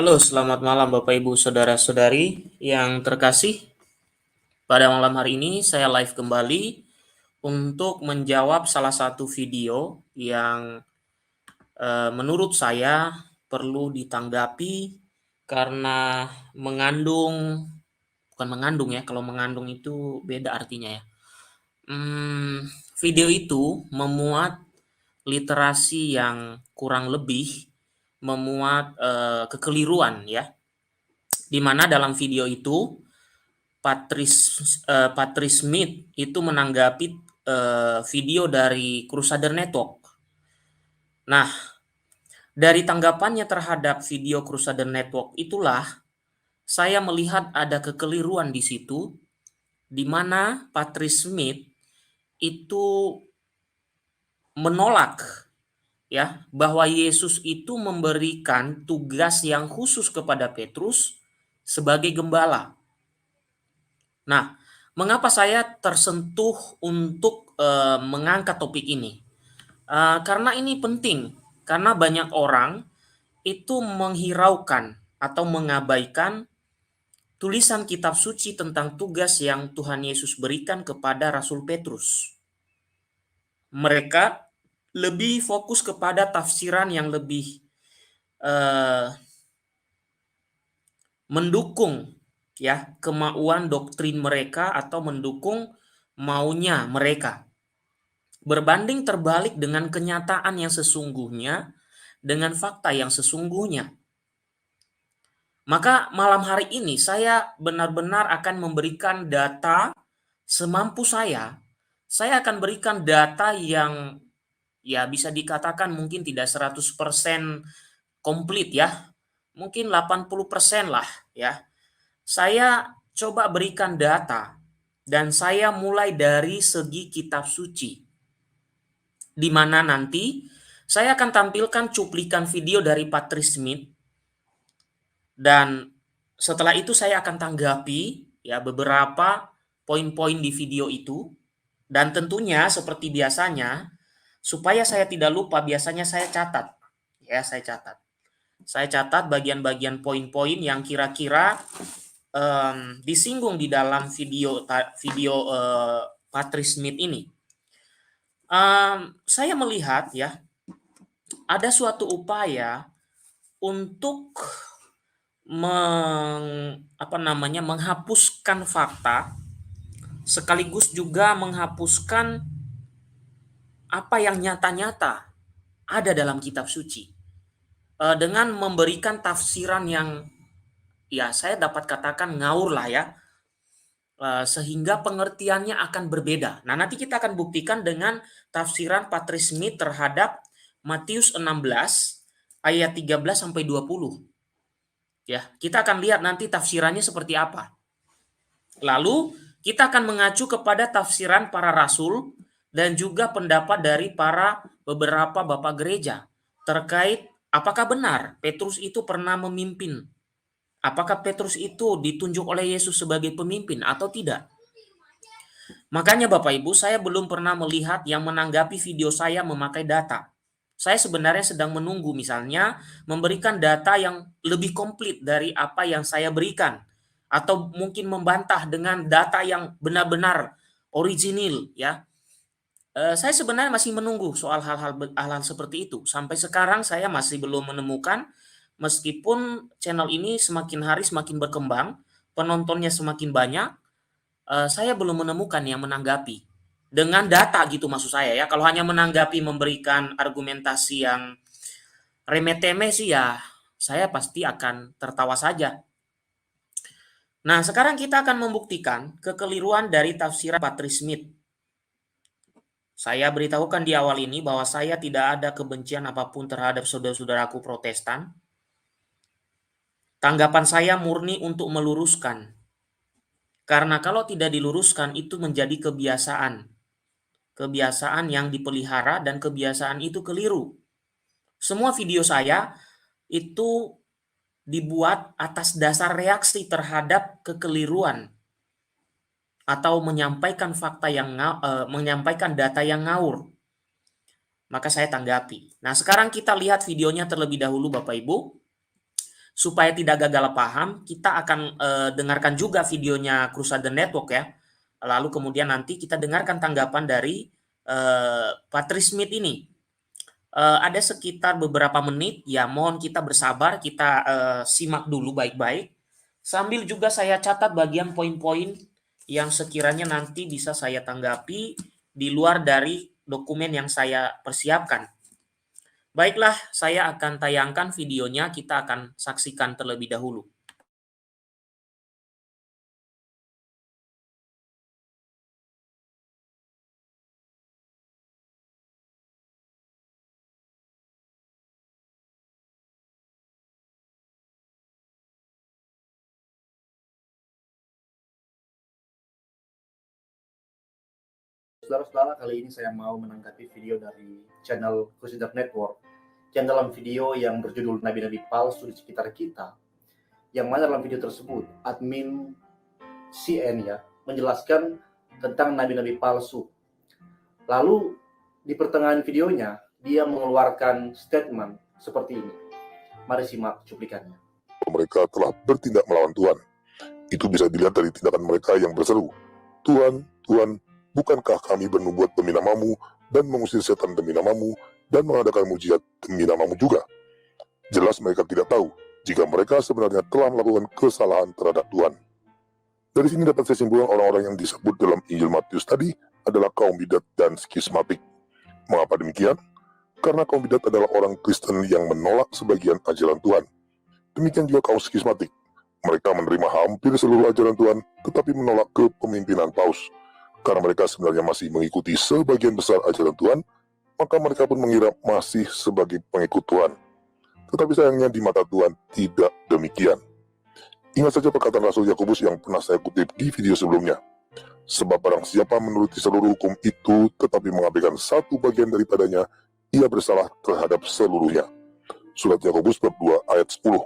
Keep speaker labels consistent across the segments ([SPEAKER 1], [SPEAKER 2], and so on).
[SPEAKER 1] Halo, selamat malam Bapak Ibu saudara-saudari yang terkasih. Pada malam hari ini saya live kembali untuk menjawab salah satu video yang menurut saya perlu ditanggapi karena mengandung, bukan mengandung ya, kalau mengandung itu beda artinya ya. Video itu memuat literasi yang kurang lebih memuat kekeliruan ya, di mana dalam video itu Patrice Smith itu menanggapi video dari Crusader Network. Nah, dari tanggapannya terhadap video Crusader Network itulah saya melihat ada kekeliruan di situ, di mana Patrice Smith itu menolak ya bahwa Yesus itu memberikan tugas yang khusus kepada Petrus sebagai gembala. Nah, mengapa saya tersentuh untuk mengangkat topik ini? Karena ini penting, karena banyak orang itu menghiraukan atau mengabaikan tulisan kitab suci tentang tugas yang Tuhan Yesus berikan kepada Rasul Petrus. Mereka lebih fokus kepada tafsiran yang lebih mendukung ya kemauan doktrin mereka atau mendukung maunya mereka. Berbanding terbalik dengan kenyataan yang sesungguhnya, dengan fakta yang sesungguhnya. Maka malam hari ini saya benar-benar akan memberikan data semampu saya. Saya akan berikan data yang ya bisa dikatakan mungkin tidak 100% komplit ya. Mungkin 80% lah ya. Saya coba berikan data dan saya mulai dari segi kitab suci, di mana nanti saya akan tampilkan cuplikan video dari Patrice Smith, dan setelah itu saya akan tanggapi ya beberapa poin-poin di video itu, dan tentunya seperti biasanya supaya saya tidak lupa biasanya saya catat ya, saya catat bagian-bagian poin-poin yang kira-kira disinggung di dalam video Patrice Smith ini. Saya melihat ya ada suatu upaya untuk menghapuskan fakta sekaligus juga menghapuskan apa yang nyata-nyata ada dalam kitab suci, dengan memberikan tafsiran yang ya saya dapat katakan ngawur lah ya, sehingga pengertiannya akan berbeda. Nah, nanti kita akan buktikan dengan tafsiran Patrice Smith terhadap Matius 16 ayat 13 sampai 20. Ya, kita akan lihat nanti tafsirannya seperti apa. Lalu kita akan mengacu kepada tafsiran para rasul dan juga pendapat dari para beberapa bapak gereja terkait apakah benar Petrus itu pernah memimpin. Apakah Petrus itu ditunjuk oleh Yesus sebagai pemimpin atau tidak? Makanya Bapak Ibu, saya belum pernah melihat yang menanggapi video saya memakai data. Saya sebenarnya sedang menunggu misalnya memberikan data yang lebih komplit dari apa yang saya berikan, atau mungkin membantah dengan data yang benar-benar original ya. Saya sebenarnya masih menunggu soal hal-hal seperti itu. Sampai sekarang saya masih belum menemukan, meskipun channel ini semakin hari semakin berkembang, penontonnya semakin banyak, saya belum menemukan yang menanggapi dengan data gitu maksud saya ya. Kalau hanya menanggapi memberikan argumentasi yang remeh-temeh sih ya saya pasti akan tertawa saja. Nah, sekarang kita akan membuktikan kekeliruan dari tafsiran Patrice Smith. Saya beritahukan di awal ini bahwa saya tidak ada kebencian apapun terhadap saudara-saudaraku Protestan. Tanggapan saya murni untuk meluruskan. Karena kalau tidak diluruskan itu menjadi kebiasaan. Kebiasaan yang dipelihara dan kebiasaan itu keliru. Semua video saya itu dibuat atas dasar reaksi terhadap kekeliruan atau menyampaikan menyampaikan data yang ngawur. Maka saya tanggapi. Nah, sekarang kita lihat videonya terlebih dahulu Bapak Ibu, supaya tidak gagal paham, kita akan dengarkan juga videonya Crusader Network ya. Lalu kemudian nanti kita dengarkan tanggapan dari Patrice Smith ini. Ada sekitar beberapa menit, ya mohon kita bersabar, kita simak dulu baik-baik. Sambil juga saya catat bagian poin-poin yang sekiranya nanti bisa saya tanggapi di luar dari dokumen yang saya persiapkan. Baiklah, saya akan tayangkan videonya, kita akan saksikan terlebih dahulu.
[SPEAKER 2] Saudara-saudara, kali ini saya mau menanggapi video dari channel Crusader Network yang dalam video yang berjudul Nabi-Nabi Palsu di Sekitar Kita, yang mana dalam video tersebut admin CN ya menjelaskan tentang Nabi-Nabi palsu. Lalu di pertengahan videonya dia mengeluarkan statement seperti ini. Mari simak cuplikannya.
[SPEAKER 3] Mereka telah bertindak melawan Tuhan. Itu bisa dilihat dari tindakan mereka yang berseru, "Tuhan, Tuhan, bukankah kami bernubuat demi namamu dan mengusir setan demi namamu dan mengadakan mujizat demi namamu juga?" Jelas mereka tidak tahu jika mereka sebenarnya telah melakukan kesalahan terhadap Tuhan. Dari sini dapat saya simpulkan orang-orang yang disebut dalam Injil Matius tadi adalah kaum bidat dan skismatik. Mengapa demikian? Karena kaum bidat adalah orang Kristen yang menolak sebagian ajaran Tuhan. Demikian juga kaum skismatik. Mereka menerima hampir seluruh ajaran Tuhan, tetapi menolak kepemimpinan Paus. Karena mereka sebenarnya masih mengikuti sebagian besar ajaran Tuhan, maka mereka pun mengira masih sebagai pengikut Tuhan. Tetapi sayangnya di mata Tuhan tidak demikian. Ingat saja perkataan Rasul Yakobus yang pernah saya kutip di video sebelumnya. Sebab barang siapa menuruti seluruh hukum itu tetapi mengabaikan satu bagian daripadanya, ia bersalah terhadap seluruhnya. Surat Yakobus bab 2 ayat 10.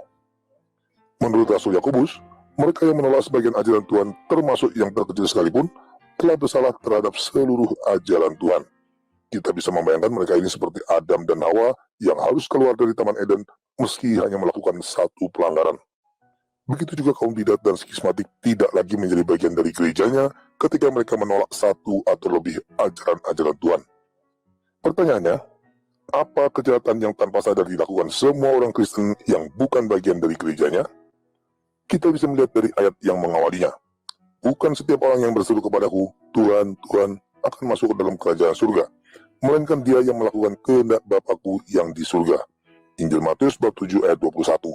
[SPEAKER 3] Menurut Rasul Yakobus, mereka yang menolak sebagian ajaran Tuhan, termasuk yang terkecil sekalipun, telah bersalah terhadap seluruh ajaran Tuhan. Kita bisa membayangkan mereka ini seperti Adam dan Hawa yang harus keluar dari Taman Eden meski hanya melakukan satu pelanggaran. Begitu juga kaum bidat dan skismatik tidak lagi menjadi bagian dari gerejanya ketika mereka menolak satu atau lebih ajaran-ajaran Tuhan. Pertanyaannya, apa kejahatan yang tanpa sadar dilakukan semua orang Kristen yang bukan bagian dari gerejanya? Kita bisa melihat dari ayat yang mengawalinya. Bukan setiap orang yang berseru kepadaku, Tuhan, Tuhan, akan masuk ke dalam kerajaan surga, melainkan dia yang melakukan kehendak Bapakku yang di surga. Injil Matius bab 7 ayat 21.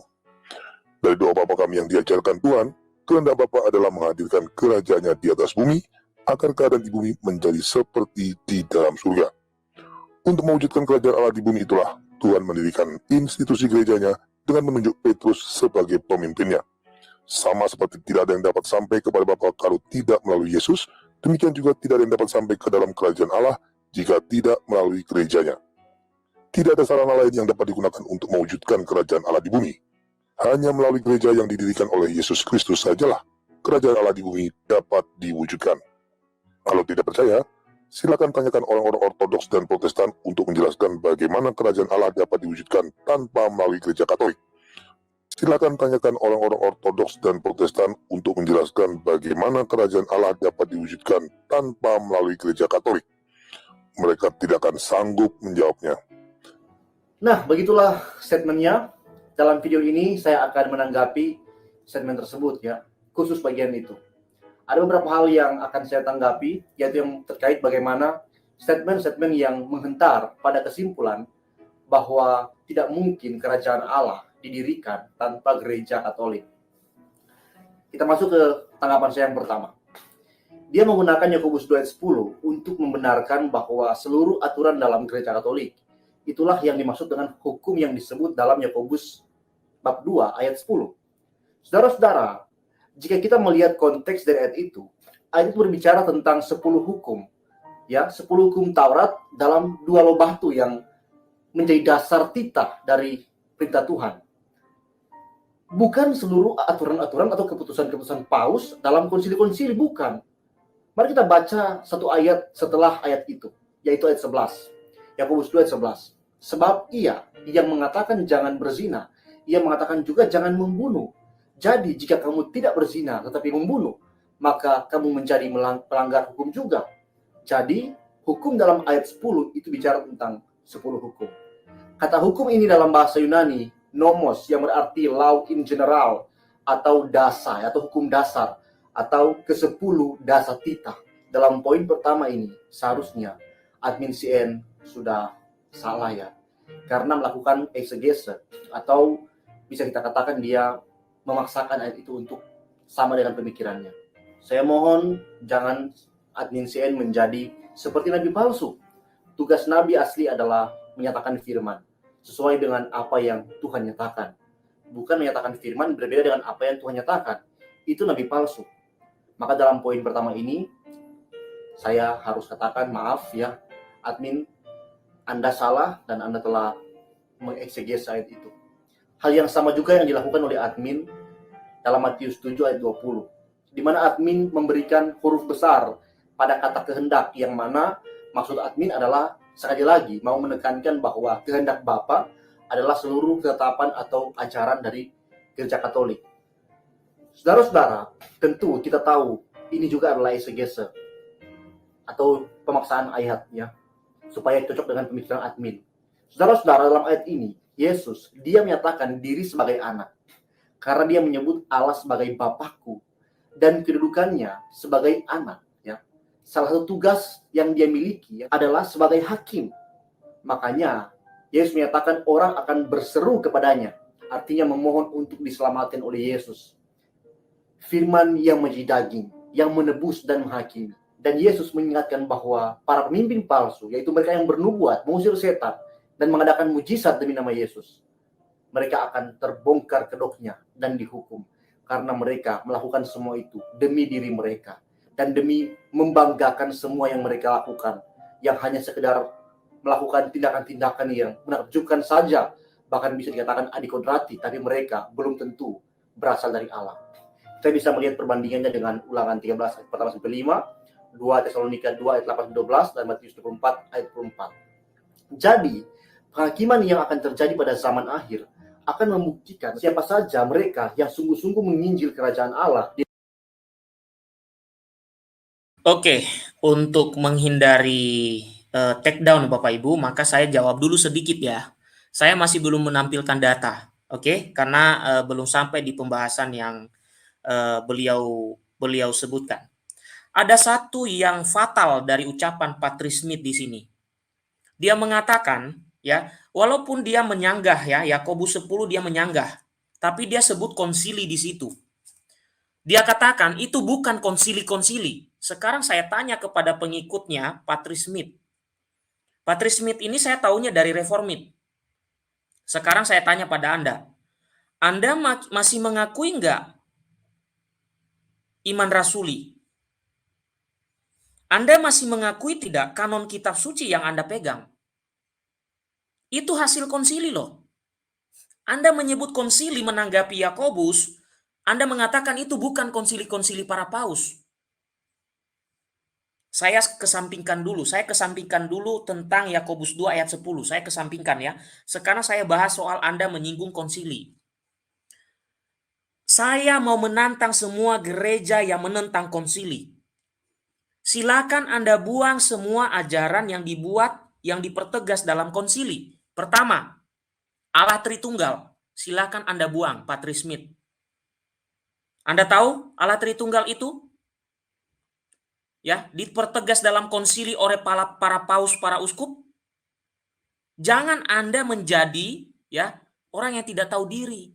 [SPEAKER 3] Dari doa Bapa kami yang diajarkan Tuhan, kehendak Bapa adalah menghadirkan kerajaannya di atas bumi, agar keadaan di bumi menjadi seperti di dalam surga. Untuk mewujudkan kerajaan Allah di bumi itulah Tuhan mendirikan institusi gerejanya dengan menunjuk Petrus sebagai pemimpinnya. Sama seperti tidak ada yang dapat sampai kepada Bapa kalau tidak melalui Yesus, demikian juga tidak ada yang dapat sampai ke dalam kerajaan Allah jika tidak melalui gerejanya. Tidak ada sarana lain yang dapat digunakan untuk mewujudkan kerajaan Allah di bumi. Hanya melalui gereja yang didirikan oleh Yesus Kristus sajalah kerajaan Allah di bumi dapat diwujudkan. Kalau tidak percaya, silakan tanyakan orang-orang Ortodoks dan Protestan untuk menjelaskan bagaimana kerajaan Allah dapat diwujudkan tanpa melalui gereja Katolik. Silakan tanyakan orang-orang Ortodoks dan Protestan untuk menjelaskan bagaimana kerajaan Allah dapat diwujudkan tanpa melalui gereja Katolik. Mereka tidak akan sanggup menjawabnya.
[SPEAKER 2] Nah, begitulah statementnya. Dalam video ini saya akan menanggapi statement tersebut ya, khusus bagian itu. Ada beberapa hal yang akan saya tanggapi, yaitu yang terkait bagaimana statement-statement yang menghentar pada kesimpulan bahwa tidak mungkin kerajaan Allah didirikan tanpa gereja Katolik. Kita masuk ke tanggapan saya yang pertama. Dia menggunakan Yakobus 2 ayat 10 untuk membenarkan bahwa seluruh aturan dalam gereja Katolik itulah yang dimaksud dengan hukum yang disebut dalam Yakobus bab 2 ayat 10. Saudara-saudara, jika kita melihat konteks dari ayat itu berbicara tentang 10 hukum. Ya, 10 hukum Taurat dalam 2 loh batu yang menjadi dasar titah dari perintah Tuhan. Bukan seluruh aturan-aturan atau keputusan-keputusan Paus dalam konsili-konsili, bukan. Mari kita baca satu ayat setelah ayat itu, yaitu ayat 11. Yakobus 2 ayat 11. Sebab ia yang mengatakan jangan berzina, ia mengatakan juga jangan membunuh. Jadi jika kamu tidak berzina tetapi membunuh, maka kamu menjadi pelanggar hukum juga. Jadi hukum dalam ayat 10 itu bicara tentang 10 hukum. Kata hukum ini dalam bahasa Yunani, nomos, yang berarti law in general, atau dasa, atau hukum dasar, atau ke-10 dasa titah. Dalam poin pertama ini, seharusnya admin CN sudah salah ya, karena melakukan eksegese, atau bisa kita katakan dia memaksakan ayat itu untuk sama dengan pemikirannya. Saya mohon jangan admin CN menjadi seperti nabi palsu. Tugas nabi asli adalah menyatakan firman sesuai dengan apa yang Tuhan nyatakan. Bukan menyatakan firman berbeda dengan apa yang Tuhan nyatakan. Itu nabi palsu. Maka dalam poin pertama ini, saya harus katakan maaf ya, admin, Anda salah dan Anda telah mengeksegese ayat itu. Hal yang sama juga yang dilakukan oleh admin dalam Matius 7 ayat 20. Di mana admin memberikan huruf besar pada kata kehendak, yang mana maksud admin adalah sekali lagi mau menekankan bahwa kehendak Bapa adalah seluruh ketetapan atau ajaran dari Gereja Katolik. Saudara-saudara, tentu kita tahu ini juga adalah eksegese atau pemaksaan ayat ya, supaya cocok dengan pemikiran admin. Saudara-saudara, dalam ayat ini Yesus dia menyatakan diri sebagai anak karena dia menyebut Allah sebagai Bapakku dan kedudukannya sebagai anak ya. Salah satu tugas yang dia miliki adalah sebagai hakim. Makanya Yesus menyatakan orang akan berseru kepadanya, artinya memohon untuk diselamatkan oleh Yesus. Firman yang menjadi daging, yang menebus dan menghakimi. Dan Yesus mengingatkan bahwa para pemimpin palsu, yaitu mereka yang bernubuat, mengusir setan, dan mengadakan mujizat demi nama Yesus, mereka akan terbongkar kedoknya dan dihukum. Karena mereka melakukan semua itu demi diri mereka. Dan demi membanggakan semua yang mereka lakukan. Yang hanya sekedar melakukan tindakan-tindakan yang menakjubkan saja. Bahkan bisa dikatakan adikodrati, tapi mereka belum tentu berasal dari Allah. Kita bisa melihat perbandingannya dengan Ulangan 13 ayat pertama sampai 5, 2 Tesalonika 2 ayat 8-12, dan Matius 24 ayat 24. Jadi, penghakiman yang akan terjadi pada zaman akhir akan membuktikan siapa saja mereka yang sungguh-sungguh menginjil kerajaan Allah.
[SPEAKER 1] Oke, untuk menghindari take down Bapak Ibu, maka saya jawab dulu sedikit ya. Saya masih belum menampilkan data, oke? Karena belum sampai di pembahasan yang beliau sebutkan. Ada satu yang fatal dari ucapan Patrice Smith di sini. Dia mengatakan ya, walaupun dia menyanggah ya, Yakobus 10 dia menyanggah, tapi dia sebut konsili di situ. Dia katakan itu bukan konsili-konsili. Sekarang saya tanya kepada pengikutnya Patrice Smith. Patrice Smith ini saya tahunya dari Reformit. Sekarang saya tanya pada Anda masih mengakui enggak iman rasuli? Anda masih mengakui tidak kanon kitab suci yang Anda pegang? Itu hasil konsili loh. Anda menyebut konsili menanggapi Yakobus, Anda mengatakan itu bukan konsili-konsili para paus. Saya kesampingkan dulu tentang Yakobus 2 ayat 10. Saya kesampingkan ya. Sekarang saya bahas soal Anda menyinggung konsili. Saya mau menantang semua gereja yang menentang konsili. Silakan Anda buang semua ajaran yang dipertegas dalam konsili. Pertama, Allah Tritunggal. Silakan Anda buang, Patrice Smith. Anda tahu Allah Tritunggal itu? Ya, dipertegas dalam konsili oleh para paus, para uskup. Jangan Anda menjadi ya orang yang tidak tahu diri.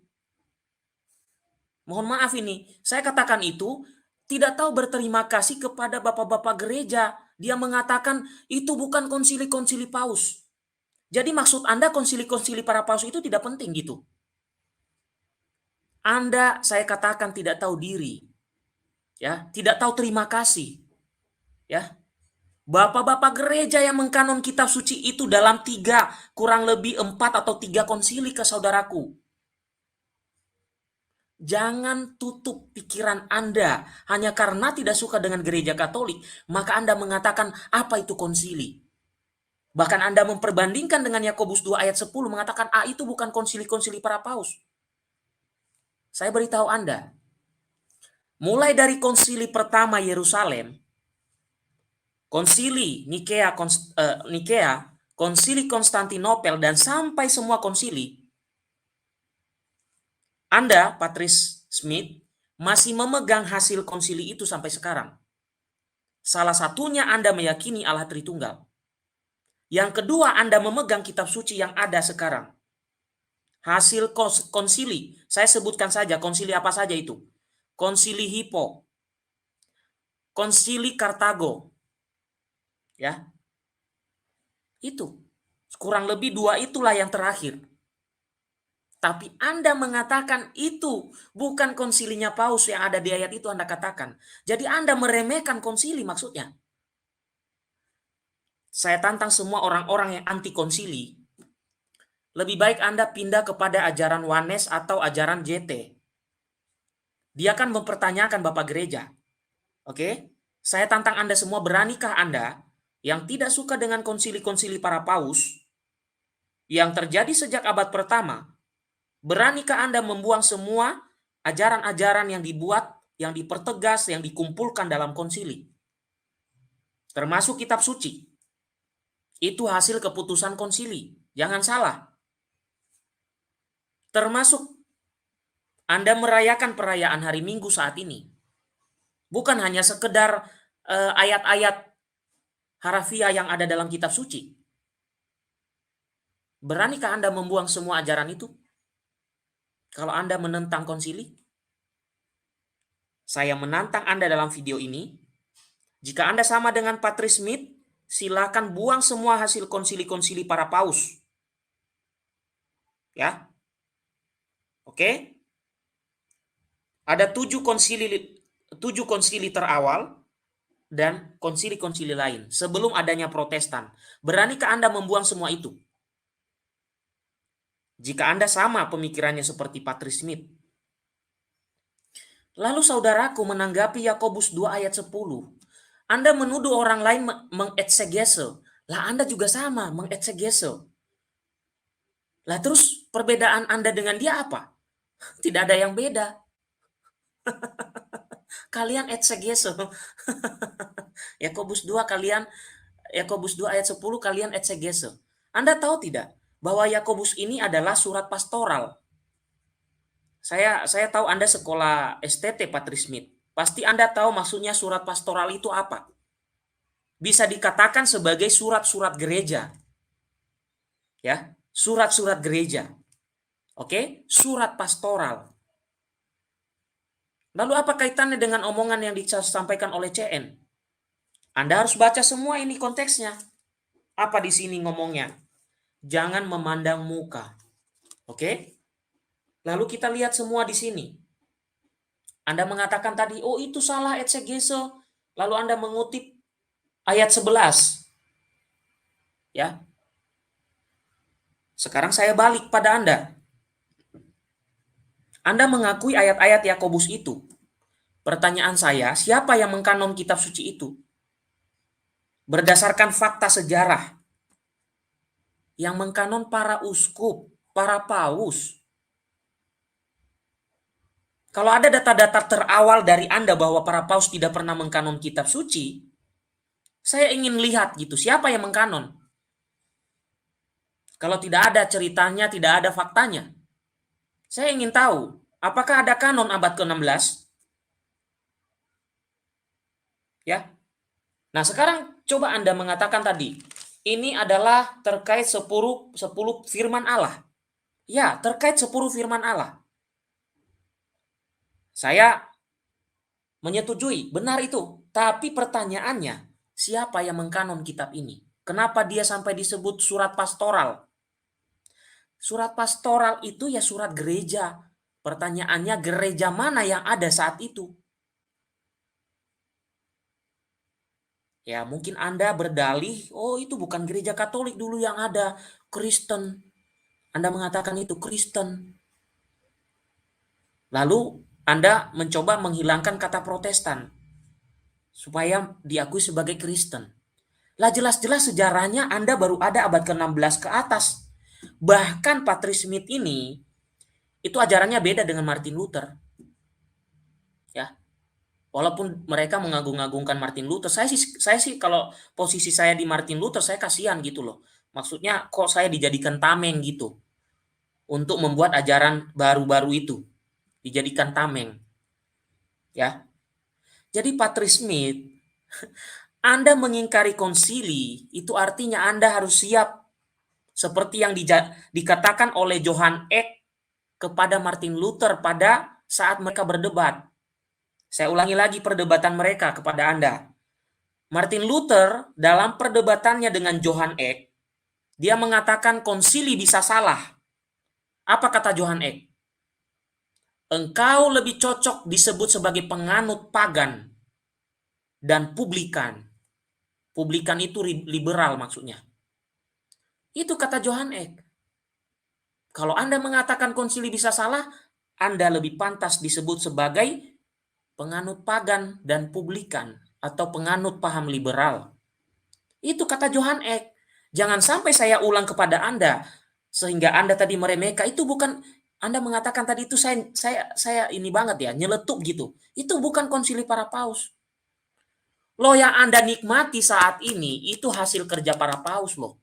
[SPEAKER 1] Mohon maaf ini, saya katakan itu tidak tahu berterima kasih kepada bapak-bapak gereja. Dia mengatakan itu bukan konsili-konsili paus. Jadi maksud Anda konsili-konsili para paus itu tidak penting gitu. Anda, saya katakan tidak tahu diri. Ya, tidak tahu terima kasih. Ya. Bapak-bapak gereja yang mengkanon kitab suci itu dalam kurang lebih 4 atau 3 konsili ke saudaraku. Jangan tutup pikiran Anda hanya karena tidak suka dengan gereja Katolik, maka Anda mengatakan apa itu konsili. Bahkan Anda memperbandingkan dengan Yakobus 2 ayat 10 mengatakan itu bukan konsili-konsili para paus. Saya beritahu Anda, mulai dari konsili pertama Yerusalem, konsili Nikea, konsili Konstantinopel, dan sampai semua konsili, Anda, Patrice Smith, masih memegang hasil konsili itu sampai sekarang. Salah satunya Anda meyakini Allah Tritunggal. Yang kedua, Anda memegang kitab suci yang ada sekarang. Hasil konsili, saya sebutkan saja konsili apa saja itu. Konsili Hippo, konsili Kartago, ya. Itu. Kurang lebih 2 itulah yang terakhir. Tapi Anda mengatakan itu bukan konsilinya Paus yang ada di ayat itu Anda katakan. Jadi Anda meremehkan konsili maksudnya. Saya tantang semua orang-orang yang anti konsili. Lebih baik Anda pindah kepada ajaran Wanes atau ajaran JT. Dia akan mempertanyakan Bapak Gereja. Oke? Saya tantang Anda semua, beranikah Anda yang tidak suka dengan konsili-konsili para paus yang terjadi sejak abad pertama, beranikah Anda membuang semua ajaran-ajaran yang dibuat, yang dipertegas, yang dikumpulkan dalam konsili? Termasuk kitab suci. Itu hasil keputusan konsili. Jangan salah. Termasuk Anda merayakan perayaan hari Minggu saat ini. Bukan hanya sekedar ayat-ayat harafiah yang ada dalam kitab suci. Beranikah Anda membuang semua ajaran itu? Kalau Anda menentang konsili? Saya menantang Anda dalam video ini. Jika Anda sama dengan Patrice Smith, silakan buang semua hasil konsili-konsili para paus. Ya. Oke? Ada 7 konsili terawal dan konsili-konsili lain sebelum adanya Protestan. Beranikah Anda membuang semua itu? Jika Anda sama pemikirannya seperti Patrice Smith. Lalu saudaraku menanggapi Yakobus 2 ayat 10. Anda menuduh orang lain mengeksegese. Lah Anda juga sama mengeksegese. Lah terus perbedaan Anda dengan dia apa? Tidak ada yang beda. Kalian eksegese. Yakobus 2 ayat 10 kalian eksegese. Anda tahu tidak bahwa Yakobus ini adalah surat pastoral? Saya tahu Anda sekolah STT Patrice Smith. Pasti Anda tahu maksudnya surat pastoral itu apa. Bisa dikatakan sebagai surat-surat gereja. Ya, surat-surat gereja. Oke, surat pastoral. Lalu apa kaitannya dengan omongan yang disampaikan oleh CN? Anda harus baca semua ini konteksnya. Apa di sini ngomongnya? Jangan memandang muka. Oke? Lalu kita lihat semua di sini. Anda mengatakan tadi, oh itu salah eksegese. Lalu Anda mengutip ayat 11. Ya. Sekarang saya balik pada Anda. Anda mengakui ayat-ayat Yakobus itu. Pertanyaan saya, siapa yang mengkanon kitab suci itu? Berdasarkan fakta sejarah. Yang mengkanon para uskup, para paus. Kalau ada data-data terawal dari Anda bahwa para paus tidak pernah mengkanon kitab suci, saya ingin lihat gitu, siapa yang mengkanon? Kalau tidak ada ceritanya, tidak ada faktanya. Saya ingin tahu, apakah ada kanon abad ke-16? Ya. Nah, sekarang coba Anda mengatakan tadi, ini adalah terkait 10 firman Allah. Ya, terkait 10 firman Allah. Saya menyetujui, benar itu. Tapi pertanyaannya, siapa yang mengkanon kitab ini? Kenapa dia sampai disebut surat pastoral? Surat pastoral itu ya surat gereja. Pertanyaannya, gereja mana yang ada saat itu? Ya, mungkin Anda berdalih, oh itu bukan gereja Katolik dulu yang ada, Kristen. Anda mengatakan itu Kristen. Lalu Anda mencoba menghilangkan kata Protestan supaya diakui sebagai Kristen. Lah jelas-jelas sejarahnya Anda baru ada abad ke-16 ke atas. Bahkan Patrice Smith ini itu ajarannya beda dengan Martin Luther. Ya. Walaupun mereka mengagung-agungkan Martin Luther, saya sih kalau posisi saya di Martin Luther, saya kasihan gitu loh. Maksudnya kok saya dijadikan tameng gitu untuk membuat ajaran baru-baru itu, dijadikan tameng. Ya. Jadi Patrice Smith, Anda mengingkari konsili, itu artinya Anda harus siap seperti yang dikatakan oleh Johann Eck kepada Martin Luther pada saat mereka berdebat. Saya ulangi lagi perdebatan mereka kepada Anda. Martin Luther dalam perdebatannya dengan Johann Eck, dia mengatakan konsili bisa salah. Apa kata Johann Eck? Engkau lebih cocok disebut sebagai penganut pagan dan publikan. Publikan itu liberal maksudnya. Itu kata Johann Eck. Kalau Anda mengatakan konsili bisa salah, Anda lebih pantas disebut sebagai penganut pagan dan publikan atau penganut paham liberal. Itu kata Johann Eck. Jangan sampai saya ulang kepada Anda sehingga Anda tadi meremehkan. Itu bukan, Anda mengatakan tadi itu saya ini banget ya, nyeletuk gitu. Itu bukan konsili para paus. Loh, yang Anda nikmati saat ini itu hasil kerja para paus loh.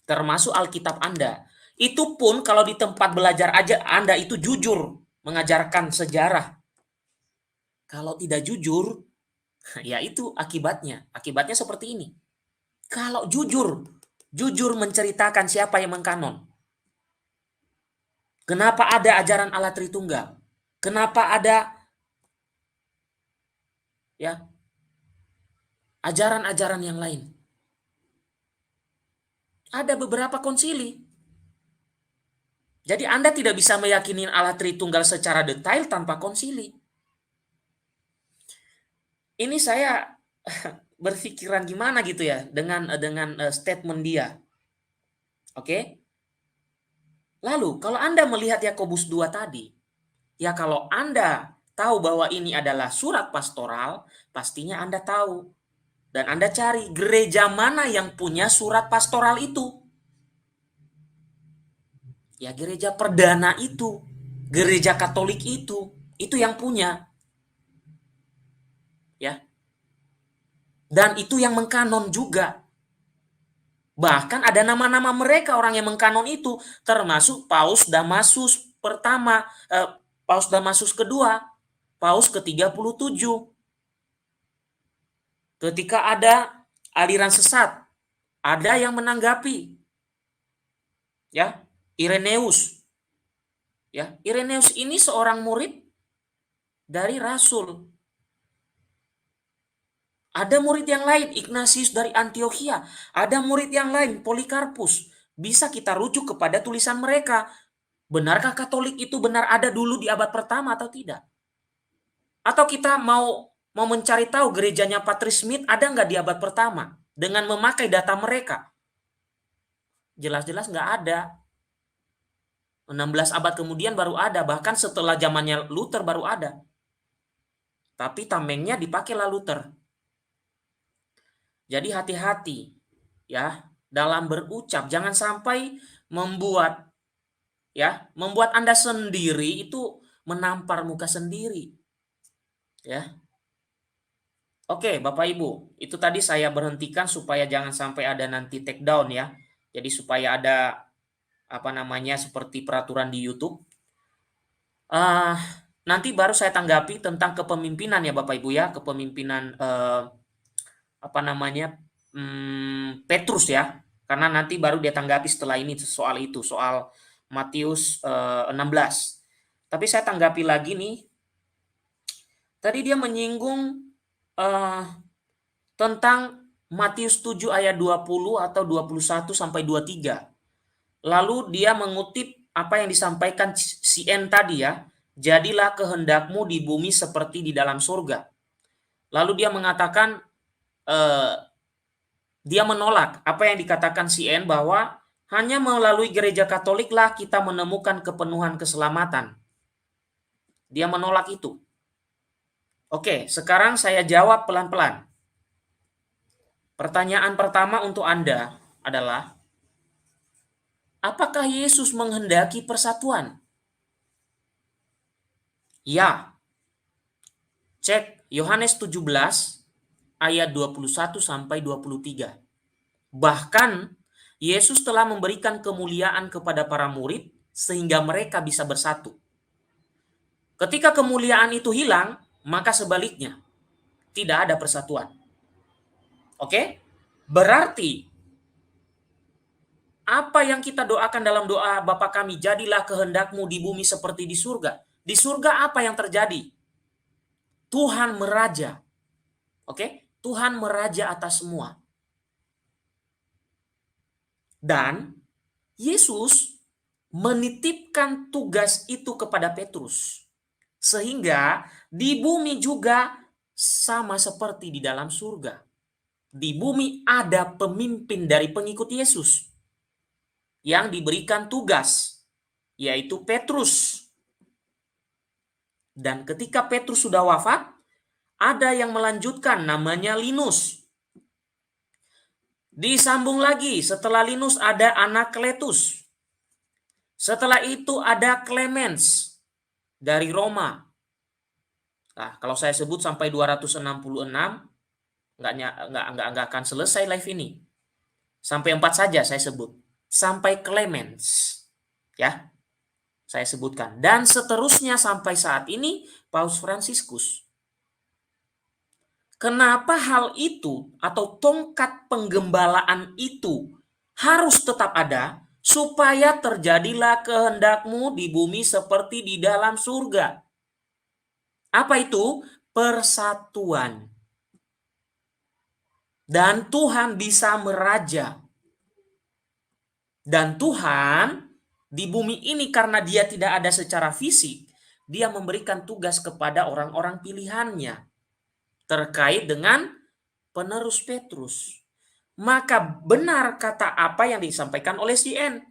[SPEAKER 1] Termasuk Alkitab Anda. Itu pun kalau di tempat belajar aja Anda itu jujur mengajarkan sejarah. Kalau tidak jujur, ya itu akibatnya. Akibatnya seperti ini. Kalau jujur menceritakan siapa yang mengkanon. Kenapa ada ajaran Allah Tritunggal? Kenapa ada ya ajaran-ajaran yang lain? Ada beberapa konsili. Jadi Anda tidak bisa meyakini Allah Tritunggal secara detail tanpa konsili. Ini saya berpikiran gimana gitu ya dengan statement dia. Oke? Lalu kalau Anda melihat Yakobus 2 tadi, ya kalau Anda tahu bahwa ini adalah surat pastoral, pastinya Anda tahu dan Anda cari gereja mana yang punya surat pastoral itu. Ya gereja perdana itu, gereja Katolik itu yang punya. Ya. Dan itu yang mengkanon juga. Bahkan ada nama-nama mereka orang yang mengkanon itu, termasuk Paus Damasus pertama, Paus Damasus kedua, Paus ke-37. Ketika ada aliran sesat, ada yang menanggapi. Ya, Ireneus. Ya, Ireneus ini seorang murid dari Rasul. Ada murid yang lain, Ignatius dari Antioquia. Ada murid yang lain, Polikarpus. Bisa kita rujuk kepada tulisan mereka. Benarkah Katolik itu benar ada dulu di abad pertama atau tidak? Atau kita mau mencari tahu gerejanya Patrice Smith ada nggak di abad pertama? Dengan memakai data mereka. Jelas-jelas nggak ada. 16 abad kemudian baru ada. Bahkan setelah zamannya Luther baru ada. Tapi tamengnya dipakailah Luther. Jadi hati-hati ya dalam berucap, jangan sampai membuat Anda sendiri itu menampar muka sendiri. Ya. Oke, Bapak Ibu, itu tadi saya berhentikan supaya jangan sampai ada nanti take down ya. Jadi supaya ada seperti peraturan di YouTube. Nanti baru saya tanggapi tentang kepemimpinan ya Bapak Ibu ya, kepemimpinan Petrus ya, karena nanti baru dia tanggapi setelah ini soal Matius 16. Tapi saya tanggapi lagi nih, tadi dia menyinggung tentang Matius 7 ayat 20 atau 21 sampai 23. Lalu dia mengutip apa yang disampaikan CN tadi ya, jadilah kehendakmu di bumi seperti di dalam surga. Lalu dia mengatakan dia menolak apa yang dikatakan CN bahwa hanya melalui gereja Katoliklah kita menemukan kepenuhan keselamatan. Dia menolak itu. Oke, sekarang saya jawab pelan-pelan. Pertanyaan pertama untuk Anda adalah, apakah Yesus menghendaki persatuan? Ya, cek Yohanes 17 ayat 21 sampai 23. Bahkan Yesus telah memberikan kemuliaan kepada para murid sehingga mereka bisa bersatu. Ketika kemuliaan itu hilang, maka sebaliknya tidak ada persatuan. Oke? Berarti apa yang kita doakan dalam doa Bapa kami, jadilah kehendakmu di bumi seperti di surga. Di surga apa yang terjadi? Tuhan meraja. Oke? Tuhan meraja atas semua. Dan Yesus menitipkan tugas itu kepada Petrus. Sehingga di bumi juga sama seperti di dalam surga. Di bumi ada pemimpin dari pengikut Yesus yang diberikan tugas, yaitu Petrus. Dan ketika Petrus sudah wafat, ada yang melanjutkan namanya Linus. Disambung lagi, setelah Linus ada Anakletus. Setelah itu ada Clemens dari Roma. Nah, kalau saya sebut sampai 266, nggak akan selesai live ini. Sampai 4 saja saya sebut. Sampai Clemens. Ya, saya sebutkan. Dan seterusnya sampai saat ini, Paus Fransiskus. Kenapa hal itu atau tongkat penggembalaan itu harus tetap ada? Supaya terjadilah kehendakmu di bumi seperti di dalam surga. Apa itu? Persatuan. Dan Tuhan bisa meraja. Dan Tuhan di bumi ini karena dia tidak ada secara fisik, dia memberikan tugas kepada orang-orang pilihannya terkait dengan penerus Petrus. Maka benar kata apa yang disampaikan oleh CN,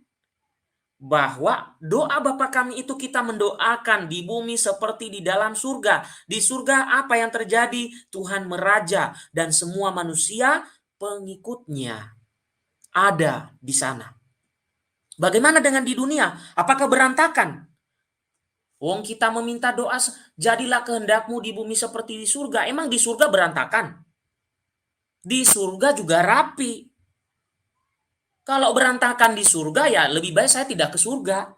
[SPEAKER 1] bahwa doa Bapa kami itu kita mendoakan di bumi seperti di dalam surga. Di surga apa yang terjadi? Tuhan meraja dan semua manusia pengikutnya ada di sana. Bagaimana dengan di dunia? Apakah berantakan? Wong kita meminta doa, jadilah kehendakmu di bumi seperti di surga. Emang di surga berantakan? Di surga juga rapi. Kalau berantakan di surga, ya lebih baik saya tidak ke surga.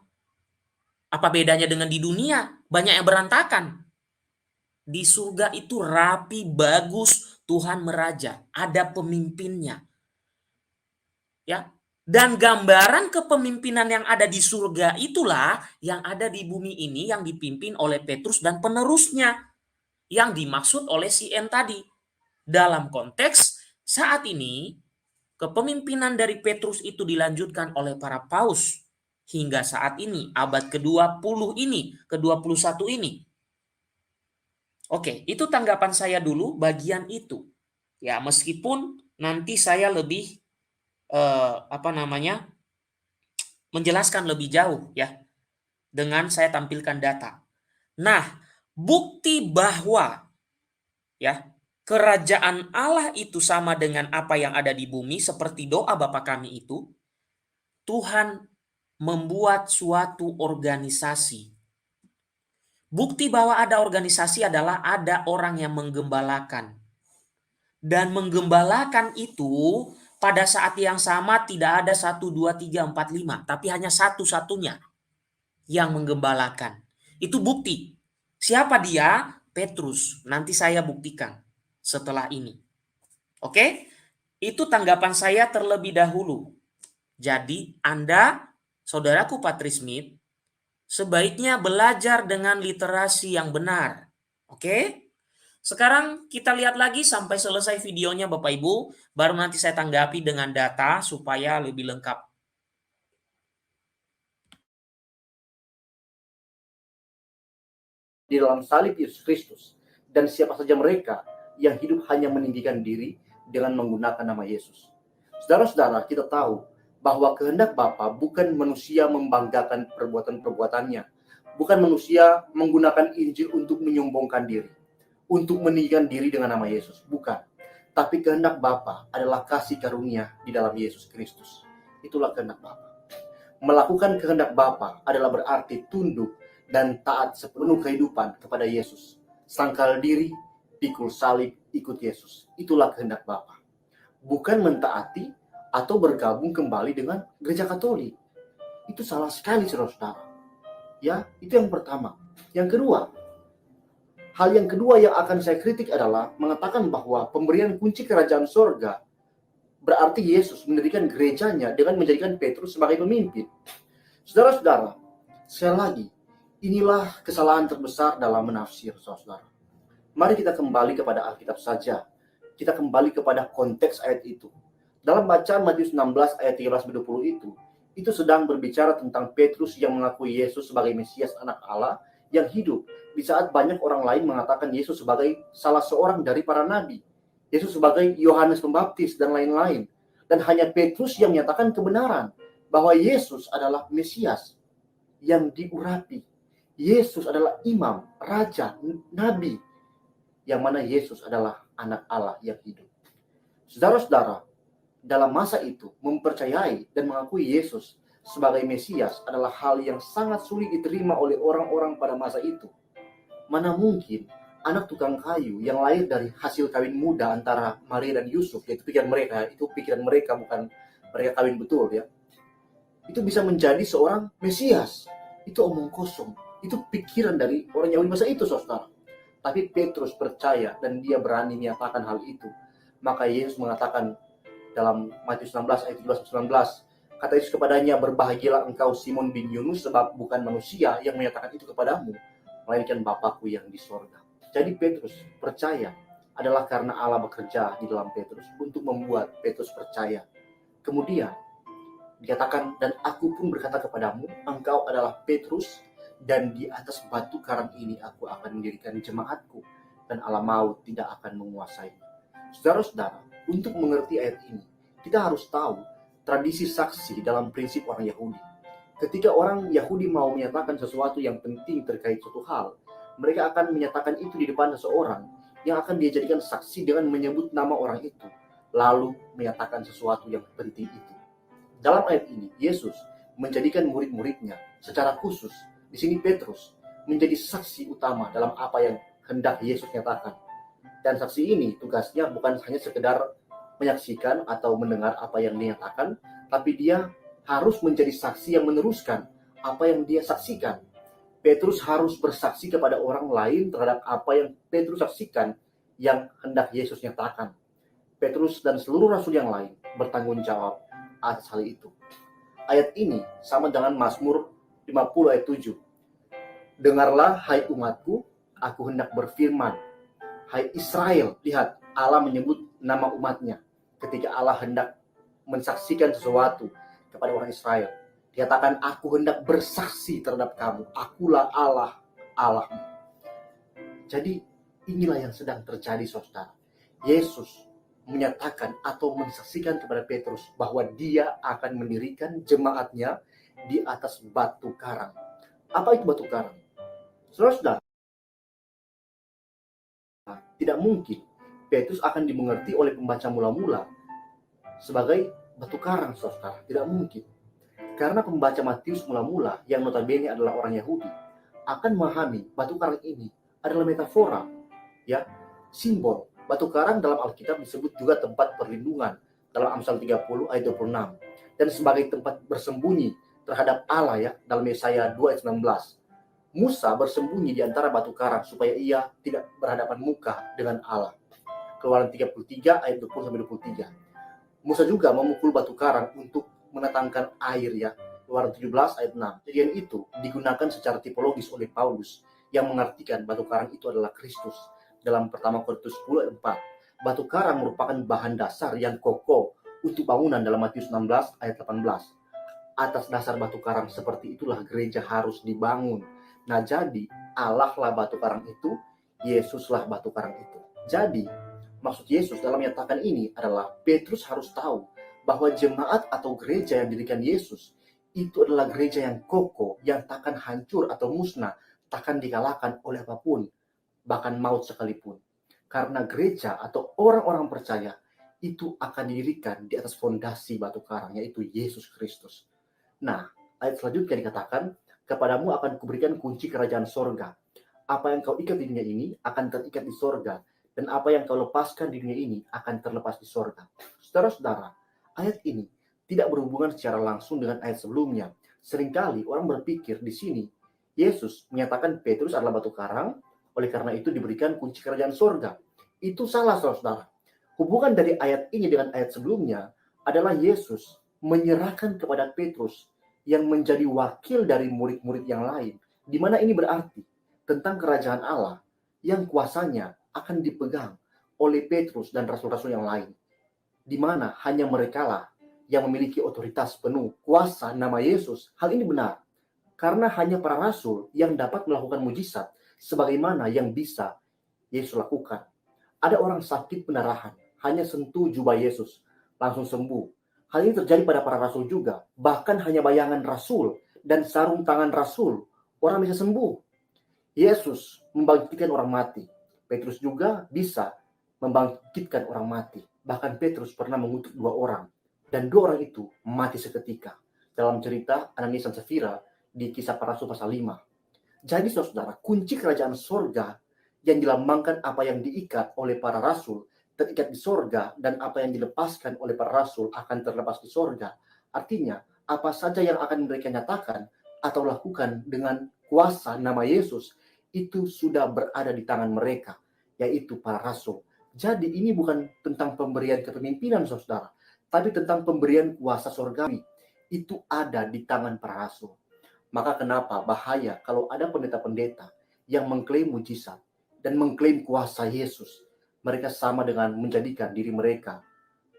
[SPEAKER 1] Apa bedanya dengan di dunia? Banyak yang berantakan. Di surga itu rapi, bagus, Tuhan meraja, ada pemimpinnya. Ya. Dan gambaran kepemimpinan yang ada di surga itulah yang ada di bumi ini yang dipimpin oleh Petrus dan penerusnya yang dimaksud oleh CN tadi. Dalam konteks saat ini kepemimpinan dari Petrus itu dilanjutkan oleh para paus hingga saat ini, abad ke-20 ini, ke-21 ini. Oke, itu tanggapan saya dulu bagian itu. Ya, meskipun nanti saya lebih menjelaskan lebih jauh ya dengan saya tampilkan data. Nah, bukti bahwa ya kerajaan Allah itu sama dengan apa yang ada di bumi seperti doa Bapa kami itu, Tuhan membuat suatu organisasi. Bukti bahwa ada organisasi adalah ada orang yang menggembalakan. Dan menggembalakan itu pada saat yang sama tidak ada 1, 2, 3, 4, 5. Tapi hanya satu-satunya yang menggembalakan. Itu bukti. Siapa dia? Petrus. Nanti saya buktikan setelah ini. Oke? Itu tanggapan saya terlebih dahulu. Jadi Anda, saudaraku Patrismith, sebaiknya belajar dengan literasi yang benar. Oke? Sekarang kita lihat lagi sampai selesai videonya Bapak Ibu, baru nanti saya tanggapi dengan data supaya lebih lengkap.
[SPEAKER 2] Di dalam salib Yesus Kristus, dan siapa saja mereka yang hidup hanya meninggikan diri dengan menggunakan nama Yesus. Saudara-saudara, kita tahu bahwa kehendak Bapa bukan manusia membanggakan perbuatan-perbuatannya, bukan manusia menggunakan Injil untuk menyombongkan diri, untuk meninggikan diri dengan nama Yesus, bukan. Tapi kehendak Bapa adalah kasih karunia di dalam Yesus Kristus. Itulah kehendak Bapa. Melakukan kehendak Bapa adalah berarti tunduk dan taat sepenuh kehidupan kepada Yesus. Sangkal diri, pikul salib, ikut Yesus. Itulah kehendak Bapa. Bukan mentaati atau bergabung kembali dengan gereja Katolik. Itu salah sekali, saudara-saudara. Ya, itu yang pertama. Yang kedua, hal yang kedua yang akan saya kritik adalah mengatakan bahwa pemberian kunci kerajaan sorga berarti Yesus mendirikan gerejanya dengan menjadikan Petrus sebagai pemimpin. Saudara-saudara, sekali lagi, inilah kesalahan terbesar dalam menafsir, saudara. Mari kita kembali kepada Alkitab saja. Kita kembali kepada konteks ayat itu. Dalam bacaan Matius 16 ayat 13-20 itu sedang berbicara tentang Petrus yang mengakui Yesus sebagai Mesias anak Allah yang hidup di saat banyak orang lain mengatakan Yesus sebagai salah seorang dari para nabi, Yesus sebagai Yohanes Pembaptis dan lain-lain. Dan hanya Petrus yang menyatakan kebenaran bahwa Yesus adalah Mesias yang diurapi. Yesus adalah imam, raja, nabi, yang mana Yesus adalah anak Allah yang hidup. Saudara-saudara, dalam masa itu mempercayai dan mengakui Yesus sebagai Mesias adalah hal yang sangat sulit diterima oleh orang-orang pada masa itu. Mana mungkin anak tukang kayu yang lahir dari hasil kawin muda antara Maria dan Yusuf, yaitu pikiran mereka, bukan mereka kawin betul ya, itu bisa menjadi seorang Mesias. Itu omong kosong, itu pikiran dari orang Yahudi masa itu, saudara. Tapi Petrus percaya dan dia berani menyatakan hal itu. Maka Yesus mengatakan dalam Matius 16 ayat 17-19, kata Yesus kepadanya, berbahagialah engkau Simon bin Yunus, sebab bukan manusia yang menyatakan itu kepadamu, melainkan Bapakku yang di sorga. Jadi Petrus percaya adalah karena Allah bekerja di dalam Petrus untuk membuat Petrus percaya. Kemudian dikatakan, dan aku pun berkata kepadamu, engkau adalah Petrus, dan di atas batu karang ini aku akan mendirikan jemaatku, dan alam maut tidak akan menguasai. Saudara-saudara, untuk mengerti ayat ini, kita harus tahu tradisi saksi dalam prinsip orang Yahudi. Ketika orang Yahudi mau menyatakan sesuatu yang penting terkait suatu hal, mereka akan menyatakan itu di depan seseorang yang akan dia jadikan saksi dengan menyebut nama orang itu, lalu menyatakan sesuatu yang penting itu. Dalam ayat ini, Yesus menjadikan murid-muridnya secara khusus, di sini Petrus, menjadi saksi utama dalam apa yang hendak Yesus nyatakan. Dan saksi ini tugasnya bukan hanya sekedar menyaksikan atau mendengar apa yang dinyatakan, tapi dia harus menjadi saksi yang meneruskan apa yang dia saksikan. Petrus harus bersaksi kepada orang lain terhadap apa yang Petrus saksikan yang hendak Yesus nyatakan. Petrus dan seluruh rasul yang lain bertanggung jawab atas hal itu. Ayat ini sama dengan Mazmur 50 ayat 7. Dengarlah hai umatku, aku hendak berfirman. Hai Israel, lihat Allah menyebut nama umatnya. Ketika Allah hendak mensaksikan sesuatu kepada orang Israel, dikatakan aku hendak bersaksi terhadap kamu, akulah Allah, Allahmu. Jadi inilah yang sedang terjadi, saudara. Yesus menyatakan atau mensaksikan kepada Petrus bahwa dia akan mendirikan jemaatnya di atas batu karang. Apa itu batu karang? Saudara, tidak mungkin Petrus akan dimengerti oleh pembaca mula-mula sebagai batu karang, saudara. Tidak mungkin. Karena pembaca Matius mula-mula yang notabene adalah orang Yahudi akan memahami batu karang ini adalah metafora, ya, simbol. Batu karang dalam Alkitab disebut juga tempat perlindungan dalam Amsal 30 ayat 26 dan sebagai tempat bersembunyi terhadap Allah, ya, dalam Yesaya 2 ayat 19. Musa bersembunyi di antara batu karang supaya ia tidak berhadapan muka dengan Allah. Keluaran 33 ayat 20-23. Musa juga memukul batu karang untuk mendatangkan air, ya. Keluaran 17 ayat 6. Kejadian itu digunakan secara tipologis oleh Paulus yang mengartikan batu karang itu adalah Kristus. Dalam pertama Korintus 10 ayat 4. Batu karang merupakan bahan dasar yang kokoh untuk bangunan dalam Matius 16 ayat 18. Atas dasar batu karang seperti itulah gereja harus dibangun. Nah, jadi Allah lah batu karang itu, Yesuslah batu karang itu. Jadi, maksud Yesus dalam menyatakan ini adalah Petrus harus tahu bahwa jemaat atau gereja yang didirikan Yesus itu adalah gereja yang kokoh, yang takkan hancur atau musnah, takkan dikalahkan oleh apapun, bahkan maut sekalipun. Karena gereja atau orang-orang percaya itu akan didirikan di atas fondasi batu karang, yaitu Yesus Kristus. Nah, ayat selanjutnya dikatakan, kepadamu akan kuberikan kunci kerajaan sorga. Apa yang kau ikat di dunia ini akan terikat di sorga, dan apa yang kau lepaskan di dunia ini akan terlepas di sorga. Saudara-saudara, ayat ini tidak berhubungan secara langsung dengan ayat sebelumnya. Seringkali orang berpikir di sini, Yesus menyatakan Petrus adalah batu karang, oleh karena itu diberikan kunci kerajaan sorga. Itu salah, saudara. Hubungan dari ayat ini dengan ayat sebelumnya adalah Yesus menyerahkan kepada Petrus yang menjadi wakil dari murid-murid yang lain. Di mana ini berarti tentang kerajaan Allah yang kuasanya akan dipegang oleh Petrus dan rasul-rasul yang lain. Di mana hanya merekalah yang memiliki otoritas penuh, kuasa nama Yesus. Hal ini benar, karena hanya para rasul yang dapat melakukan mujizat sebagaimana yang bisa Yesus lakukan. Ada orang sakit pendarahan, hanya sentuh jubah Yesus, langsung sembuh. Hal ini terjadi pada para rasul juga. Bahkan hanya bayangan rasul dan sarung tangan rasul, orang bisa sembuh. Yesus membangkitkan orang mati. Petrus juga bisa membangkitkan orang mati. Bahkan Petrus pernah mengutuk 2 orang. Dan 2 orang itu mati seketika. Dalam cerita Ananias dan Safira di Kisah Para Rasul pasal 5. Jadi saudara, kunci kerajaan sorga yang dilambangkan apa yang diikat oleh para rasul terikat di sorga, dan apa yang dilepaskan oleh para rasul akan terlepas di sorga. Artinya, apa saja yang akan mereka nyatakan atau lakukan dengan kuasa nama Yesus, itu sudah berada di tangan mereka, yaitu para rasul. Jadi ini bukan tentang pemberian kepemimpinan, saudara, tapi tentang pemberian kuasa sorgawi. Itu ada di tangan para rasul. Maka kenapa bahaya kalau ada pendeta-pendeta yang mengklaim mujizat dan mengklaim kuasa Yesus. Mereka sama dengan menjadikan diri mereka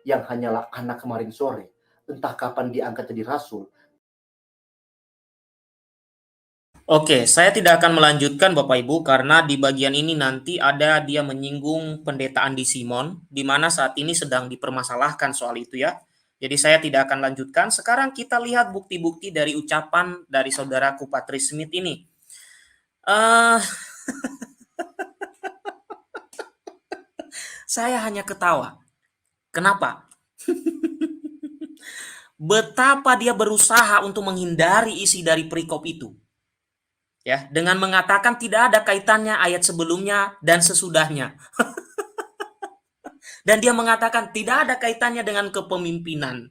[SPEAKER 2] yang hanyalah anak kemarin sore, entah kapan diangkat jadi rasul.
[SPEAKER 1] Oke, saya tidak akan melanjutkan Bapak Ibu karena di bagian ini nanti ada dia menyinggung pendeta Andi Simon, di mana saat ini sedang dipermasalahkan soal itu ya. Jadi saya tidak akan lanjutkan. Sekarang kita lihat bukti-bukti dari ucapan dari saudaraku Patrice Smith ini. Saya hanya ketawa. Kenapa? Betapa dia berusaha untuk menghindari isi dari perikop itu. Ya, dengan mengatakan tidak ada kaitannya ayat sebelumnya dan sesudahnya. Dan dia mengatakan tidak ada kaitannya dengan kepemimpinan.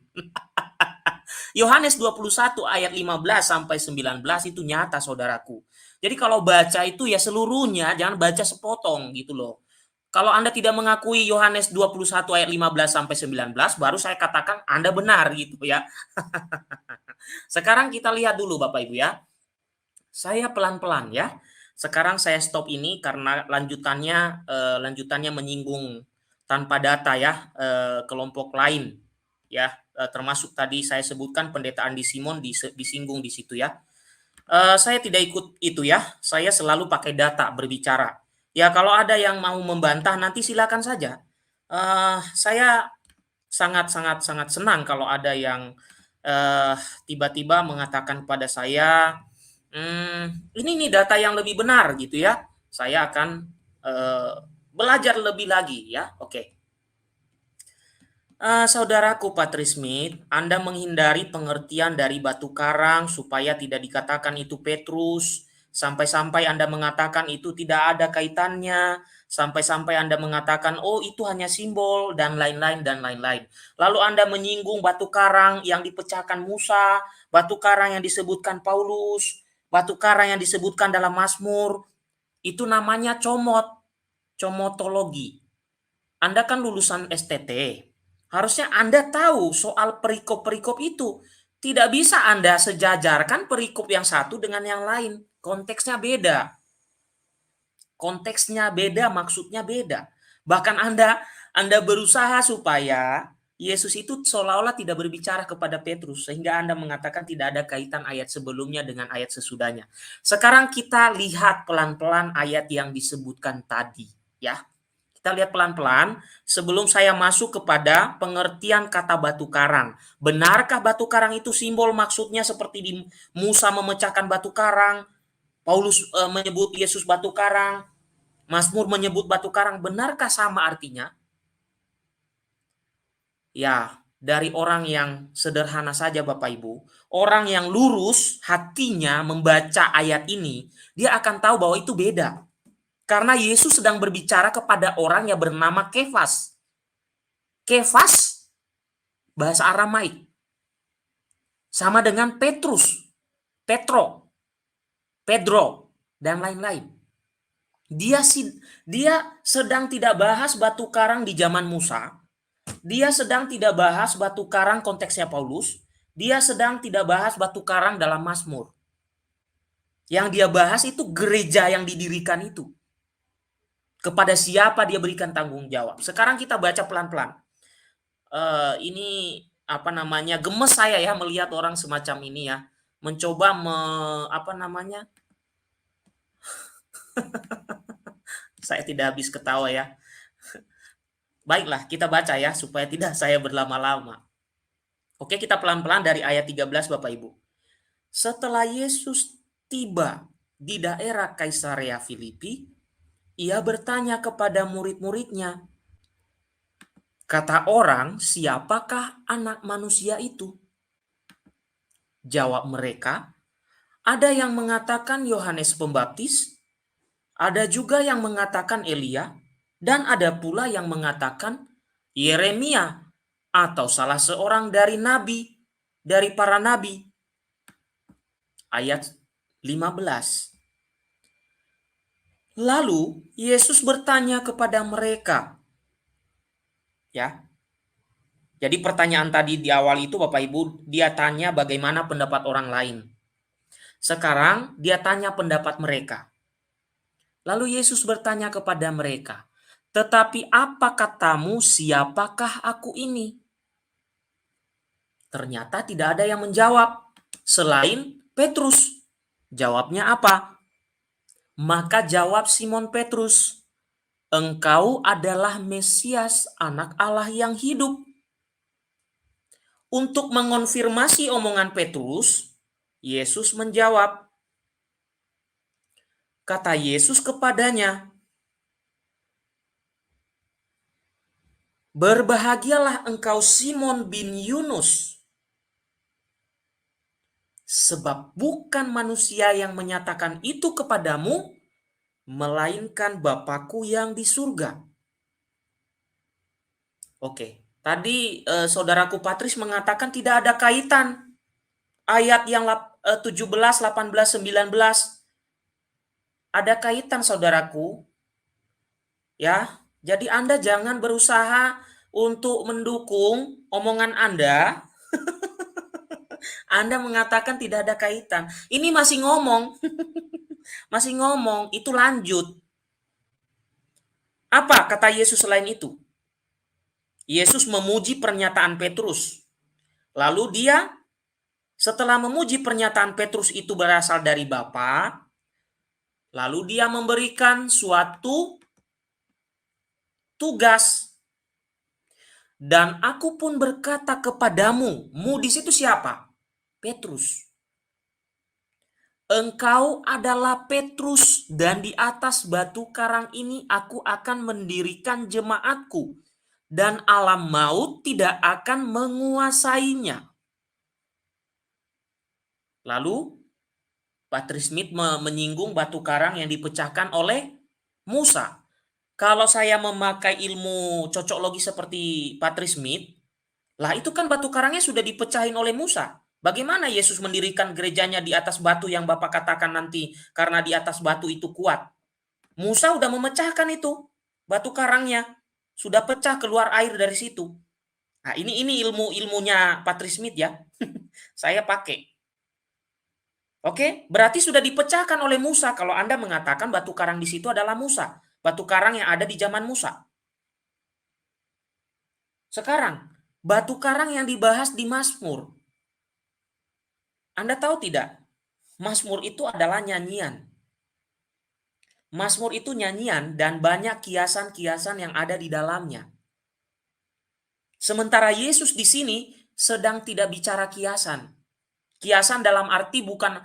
[SPEAKER 1] Yohanes 21 ayat 15 sampai 19 itu nyata saudaraku. Jadi kalau baca itu ya seluruhnya, jangan baca sepotong gitu loh. Kalau Anda tidak mengakui Yohanes 21 ayat 15 sampai 19, baru saya katakan Anda benar gitu ya. Sekarang kita lihat dulu Bapak Ibu ya. Saya pelan-pelan ya. Sekarang saya stop ini karena lanjutannya menyinggung tanpa data ya kelompok lain ya, termasuk tadi saya sebutkan pendeta Andi Simon disinggung di situ ya. Saya tidak ikut itu ya. Saya selalu pakai data berbicara. Ya kalau ada yang mau membantah nanti silakan saja. Saya sangat senang kalau ada yang tiba-tiba mengatakan pada saya, ini nih data yang lebih benar gitu ya. Saya akan belajar lebih lagi ya. Oke. Saudaraku Patrice Smith, Anda menghindari pengertian dari batu karang supaya tidak dikatakan itu Petrus. Sampai-sampai Anda mengatakan itu tidak ada kaitannya. Sampai-sampai Anda mengatakan, oh itu hanya simbol dan lain-lain dan lain-lain. Lalu Anda menyinggung batu karang yang dipecahkan Musa, batu karang yang disebutkan Paulus, batu karang yang disebutkan dalam Mazmur. Itu namanya comotologi. Anda kan lulusan STT. Harusnya Anda tahu soal perikop-perikop itu. Tidak bisa Anda sejajarkan perikop yang satu dengan yang lain. Konteksnya beda. Konteksnya beda, maksudnya beda. Bahkan Anda berusaha supaya Yesus itu seolah-olah tidak berbicara kepada Petrus, sehingga Anda mengatakan tidak ada kaitan ayat sebelumnya dengan ayat sesudahnya. Sekarang kita lihat pelan-pelan ayat yang disebutkan tadi, ya. Kita lihat pelan-pelan sebelum saya masuk kepada pengertian kata batu karang. Benarkah batu karang itu simbol, maksudnya seperti di Musa memecahkan batu karang, Paulus menyebut Yesus batu karang, Mazmur menyebut batu karang, benarkah sama artinya? Ya, dari orang yang sederhana saja Bapak Ibu, orang yang lurus hatinya membaca ayat ini, dia akan tahu bahwa itu beda. Karena Yesus sedang berbicara kepada orang yang bernama Kefas. Kefas bahasa Aramaik sama dengan Petrus, Petro, Pedro, dan lain-lain. Dia sedang tidak bahas batu karang di zaman Musa. Dia sedang tidak bahas batu karang konteksnya Paulus. Dia sedang tidak bahas batu karang dalam Mazmur. Yang dia bahas itu gereja yang didirikan itu. Kepada siapa dia berikan tanggung jawab. Sekarang kita baca pelan-pelan. Ini gemes saya ya melihat orang semacam ini ya. Mencoba saya tidak habis ketawa ya. Baiklah, kita baca ya supaya tidak saya berlama-lama. Oke, kita pelan-pelan dari ayat 13 Bapak Ibu. Setelah Yesus tiba di daerah Kaisarea Filipi, ia bertanya kepada murid-muridnya, kata orang, siapakah anak manusia itu? Jawab mereka, ada yang mengatakan Yohanes Pembaptis, ada juga yang mengatakan Elia, dan ada pula yang mengatakan Yeremia atau salah seorang dari para nabi. Ayat 15. Lalu Yesus bertanya kepada mereka. Ya. Jadi pertanyaan tadi di awal itu Bapak Ibu, dia tanya bagaimana pendapat orang lain. Sekarang dia tanya pendapat mereka. Lalu Yesus bertanya kepada mereka, tetapi apa katamu, siapakah aku ini? Ternyata tidak ada yang menjawab selain Petrus. Jawabnya apa? Maka jawab Simon Petrus, engkau adalah Mesias, anak Allah yang hidup. Untuk mengonfirmasi omongan Petrus, Yesus menjawab. Kata Yesus kepadanya, berbahagialah engkau Simon bin Yunus, sebab bukan manusia yang menyatakan itu kepadamu, melainkan Bapakku yang di surga. Oke, tadi saudaraku Patris mengatakan tidak ada kaitan ayat yang 17, 18, 19. Ada kaitan saudaraku. Ya, jadi Anda jangan berusaha untuk mendukung omongan Anda. Anda mengatakan tidak ada kaitan. Ini masih ngomong. Masih ngomong, itu lanjut. Apa kata Yesus selain itu? Yesus memuji pernyataan Petrus. Lalu dia setelah memuji pernyataan Petrus itu berasal dari Bapa, lalu dia memberikan suatu tugas. Dan aku pun berkata kepadamu, di situ siapa? Petrus. Engkau adalah Petrus, dan di atas batu karang ini aku akan mendirikan jemaatku, dan alam maut tidak akan menguasainya. Lalu Patrick Smith menyinggung batu karang yang dipecahkan oleh Musa. Kalau saya memakai ilmu cocok logi seperti Patrick Smith, lah itu kan batu karangnya sudah dipecahin oleh Musa. Bagaimana Yesus mendirikan gerejanya di atas batu yang Bapak katakan nanti karena di atas batu itu kuat? Musa udah memecahkan itu batu karangnya, sudah pecah keluar air dari situ. Nah, ini ilmunya Patrick Smith ya. Saya pakai. Oke, berarti sudah dipecahkan oleh Musa kalau Anda mengatakan batu karang di situ adalah Musa. Batu karang yang ada di zaman Musa. Sekarang, batu karang yang dibahas di Mazmur. Anda tahu tidak? Mazmur itu adalah nyanyian. Mazmur itu nyanyian dan banyak kiasan-kiasan yang ada di dalamnya. Sementara Yesus di sini sedang tidak bicara kiasan. Kiasan dalam arti bukan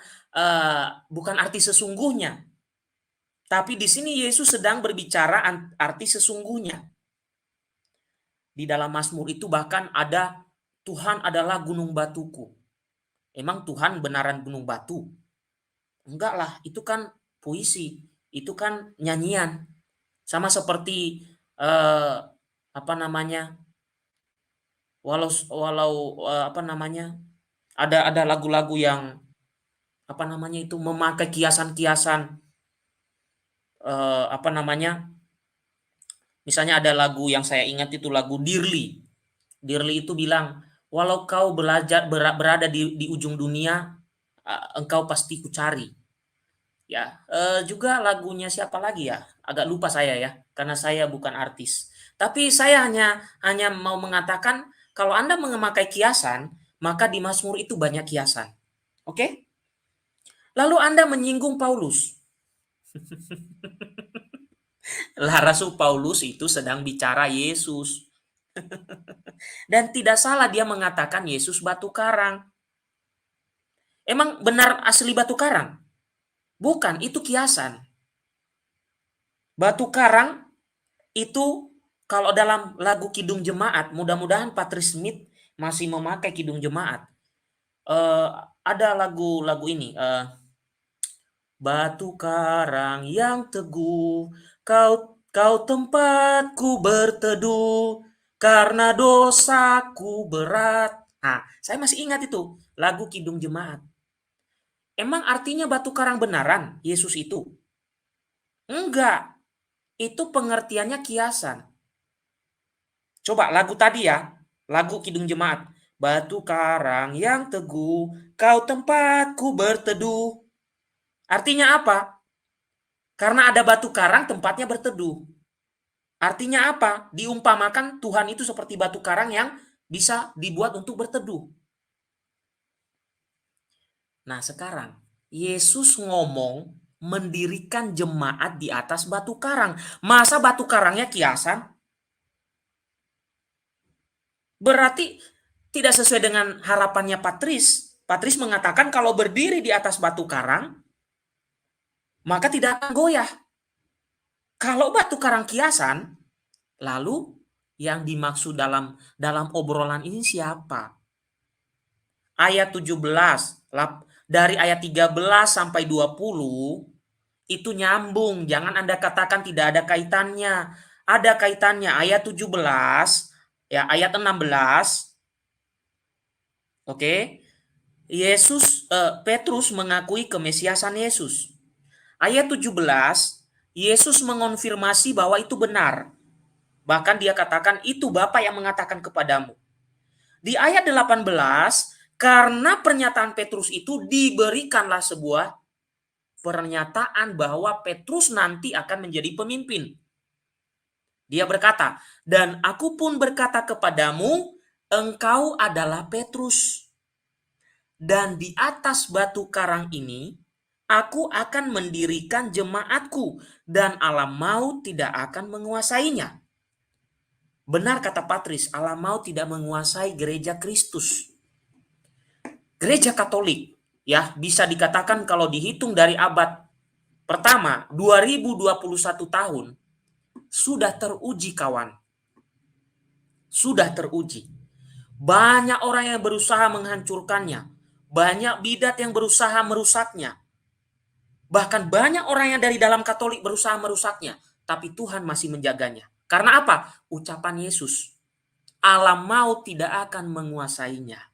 [SPEAKER 1] arti sesungguhnya. Tapi di sini Yesus sedang berbicara arti sesungguhnya. Di dalam Mazmur itu bahkan ada Tuhan adalah gunung batuku. Emang Tuhan benaran gunung batu? Enggak lah, itu kan puisi, itu kan nyanyian. Sama seperti apa namanya? Walau ada lagu-lagu yang apa namanya itu memakai kiasan-kiasan apa namanya? Misalnya ada lagu yang saya ingat itu lagu Dearly. Dearly itu bilang, walau kau berada di ujung dunia, engkau pasti kucari. Ya, juga lagunya siapa lagi ya? Agak lupa saya ya, karena saya bukan artis. Tapi saya hanya mau mengatakan kalau Anda memakai kiasan, maka di Mazmur itu banyak kiasan. Oke? Lalu Anda menyinggung Paulus. Lah Rasul Paulus itu sedang bicara Yesus. Dan tidak salah dia mengatakan Yesus batu karang. Emang benar asli batu karang? Bukan, itu kiasan. Batu karang itu kalau dalam lagu Kidung Jemaat, mudah-mudahan Patrice Smith masih memakai Kidung Jemaat. Ada lagu ini, batu karang yang teguh, kau tempatku berteduh, karena dosaku berat. Nah, saya masih ingat itu, lagu Kidung Jemaat. Emang artinya batu karang benaran, Yesus itu? Enggak, itu pengertiannya kiasan. Coba lagu tadi ya, lagu Kidung Jemaat. Batu karang yang teguh, kau tempatku berteduh. Artinya apa? Karena ada batu karang, tempatnya berteduh. Artinya apa? Diumpamakan Tuhan itu seperti batu karang yang bisa dibuat untuk berteduh. Nah sekarang, Yesus ngomong mendirikan jemaat di atas batu karang. Masa batu karangnya kiasan? Berarti tidak sesuai dengan harapannya Patrice. Patrice mengatakan kalau berdiri di atas batu karang, maka tidak akan goyah. Kalau batu karang kiasan, lalu yang dimaksud dalam obrolan ini siapa? Ayat 17, dari ayat 13 sampai 20, itu nyambung. Jangan Anda katakan tidak ada kaitannya. Ada kaitannya. Ayat 17, ya ayat 16, oke. Petrus mengakui kemesiasan Yesus. Ayat 17, Yesus mengonfirmasi bahwa itu benar. Bahkan dia katakan, itu Bapa yang mengatakan kepadamu. Di ayat 18, karena pernyataan Petrus itu diberikanlah sebuah pernyataan bahwa Petrus nanti akan menjadi pemimpin. Dia berkata, dan aku pun berkata kepadamu, engkau adalah Petrus. Dan di atas batu karang ini, aku akan mendirikan jemaatku, dan alam maut tidak akan menguasainya. Benar kata Patrice, alam maut tidak menguasai gereja Kristus. Gereja Katolik, ya bisa dikatakan kalau dihitung dari abad pertama, 2021 tahun, sudah teruji kawan. Sudah teruji. Banyak orang yang berusaha menghancurkannya. Banyak bidat yang berusaha merusaknya. Bahkan banyak orang yang dari dalam Katolik berusaha merusaknya. Tapi Tuhan masih menjaganya. Karena apa? Ucapan Yesus. Alam maut tidak akan menguasainya.